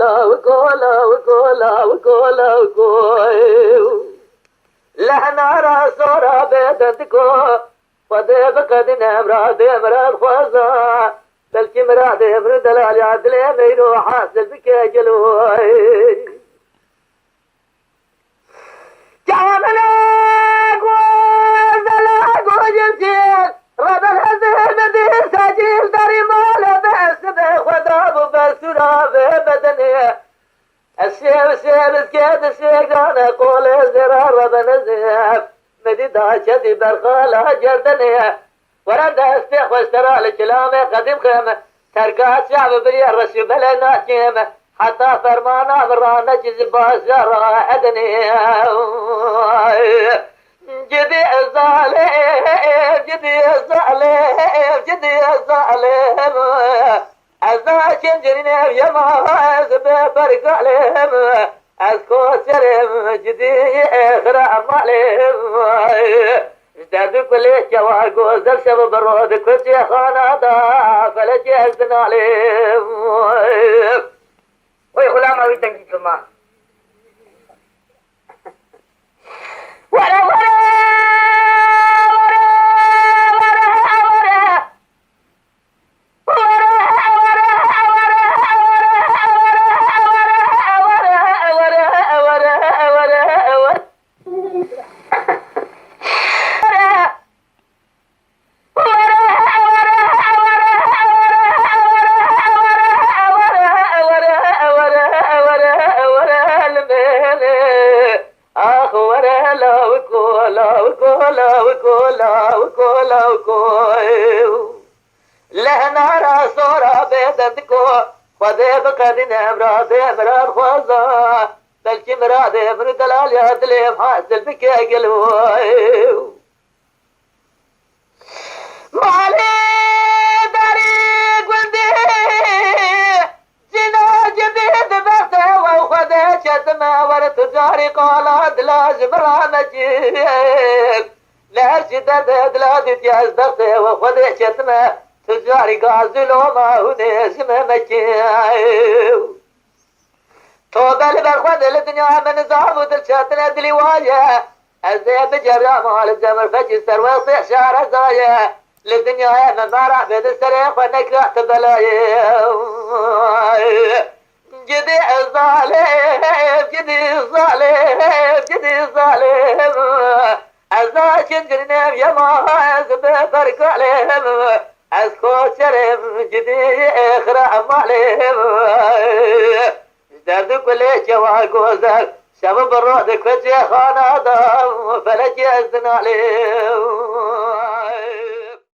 وقولا وقولا وقولا وقولا وقولا لحنا راسورا بيدتكو وذيب قدنا مراد مراد خوزا بلكي مراد مرد دلال عدلي ميرو حاسل بك جلوي جعمنا قوزلا قوجنتين رب الحزين دي سجيل داري مال بس بخداب برسولا ببدني السيف الكيد السيقان قول زرار رب نزيف مدي داشتي برخالة جردني ورد استيخ واشترى الكلام قديم خيمة تركات شعب بري الرسي بلنا كيمة حتى فرمانا برانا جزباس جرى أدني جدي الظالم جدي الظالم جدي الظالم أزاكن جرينا يما زببرك عليهم أسكو سلم جدي إخرى مالهم ازدادوا كل جواقو زل شب برود كنت خانا دا فلجي أزدنا عليهم وي غلام أوي تنجي كما ولا لهنا راسورا بيدتكو وذيب قدنا مراد خوزا بلكي مراد من دلال يدلي محاسل بك قلوي مالي طريق ودي جنا جديد بغته وخذ شتمه ورتجاري قالت لازم رامجيك لهرشي درد لازم تياز بغته وخذ شتمه تجاري قازلو ما هو نسمه مكيو توبل برخود الدنيا من زعبود الشاتنا دلي واجه الزيب جرى مال الزمر فجي سروي شعر زايه للدنيا من مرح بيد السريق ونكره تبلايه جدي الظالم جدي الظالم جدي الظالم أزاكن جرنم يما أزب فرق عليهم أسكو شرم جدي إخرى مالهم ازداد كل جواقو زل شباب الرودك فجي خانا دام فلجي أزدنا عليهم